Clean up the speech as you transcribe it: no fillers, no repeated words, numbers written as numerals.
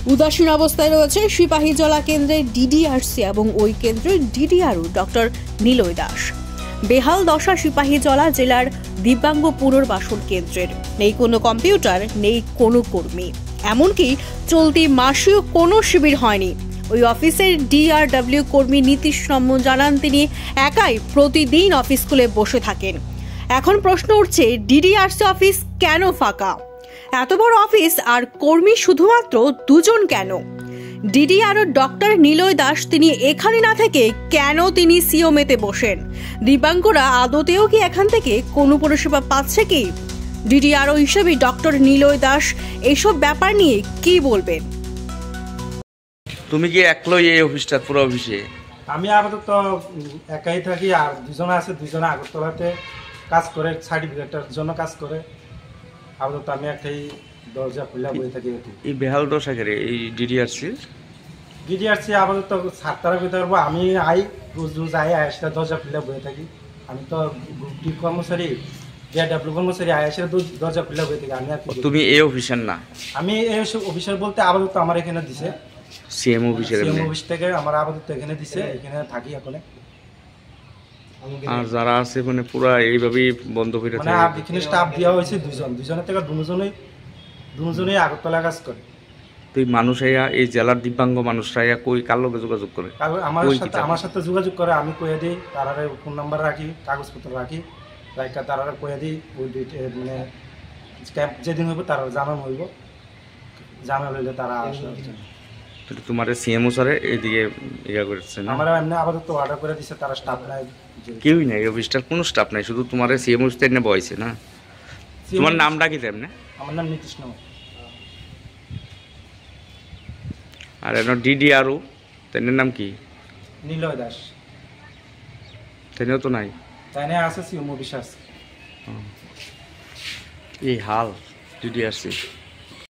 উদাসীন অবস্থায় রয়েছে সিপাহীজলা কেন্দ্রের ডিডিআরসি এবং ওই কেন্দ্রের ডিডিআরও ডক্টর নিলয় দাস। বেহাল দশা সিপাহীজলা জেলার দিব্যাঙ্গ পুনর্বাসন কেন্দ্রের। নেই কোনো কম্পিউটার, নেই কোনো কর্মী, এমনকি চলতি মাসেও কোনো শিবির হয়নি। ওই অফিসের ডিআরডব্লিউ কর্মী নীতিশ রমন জানান তিনি একাই প্রতিদিন অফিস খুলে বসে থাকেন। এখন প্রশ্ন উঠছে, ডিডিআরসি অফিস কেন ফাঁকা? এত বড় অফিস আর কর্মী শুধুমাত্র দুজন কেন? ডিডিআরও ডক্টর নিলয় দাস তিনি এখানে না থেকে কেন তিনি সিওমেতে বসেন? দিব্যাঙ্গরা আদতেও কি এখান থেকে কোনো পরিষেবা পাচ্ছে কি? ডিডিআরও হিসেবে ডক্টর নিলয় দাস এসব ব্যাপার নিয়ে কি বলবেন? তুমি কি একলাই এই অফিসটা পুরো অফিসে? আমি আপাতত একাই থাকি, আর দুজনে আছে, দুজনে আগরতলাতে কাজ করে, সার্টিফিকেটের জন্য কাজ করে। আপাতত আমি একটাই দরজা খুলে বসে থাকি। এই বেহাল দশা করে এই ডিডিআরসি আপাতত সাতটার করতে পারবো। আমি রোজ আইসা দরজা খুলে বসে থাকি। আমি তো গ্রুপ কর্মচারী, ডিআরডব্লিউ কর্মচারী, আইসা দরজা খুলে বসে থাকি। আমি তুমি এই অফিসার না? আমি এই অফিসার বলতে আপাতত আমার এখানে দিছে সিএম অফিস থেকে আমার আপাতত এখানে দিছে, এখানে থাকি এখন। আর যারা আছে মানে পুরা এইভাবেই বন্ধ করে থাকে। আর এখানে স্টাফ দেওয়া হয়েছে দুজনের থেকে দুজনেই আগরতলা কাজ করে। তুই মানুষ আইয়া এই জেলার দিব্যাঙ্গ মানুষরা আইয়া কই কার লগে যোগাযোগ করে? আমার সাথে যোগাযোগ করে। আমি কয়ে দিই, তারা ফোন নাম্বার রাখি, কাগজপত্র রাখি, তারা কয়ে দিই। ওই মানে ক্যাম্প যেদিন হইব তারা জানানো হইব, জানানো হইলে তারা আসবে। তোমার সিএমও স্যারে এইদিকে ইয়া করেছে না? আমরা এমনি আপাতত অর্ডার করে দিছে, তারা স্টাফ নাই, কেউই নাই অফিসটার, কোনো স্টাফ নাই, শুধু তোমার সিএমও স্টেনে বয়সে না? তোমার নামটা কি তেমনি? আমার নাম নীতিশ রমন। আর এন ডিডিআরও তার নাম কি? নিলয় দাস। তাইও তো নাই? তাই না, আছে সিএমও অফিস আছে। এই হাল ডিডিআরসি।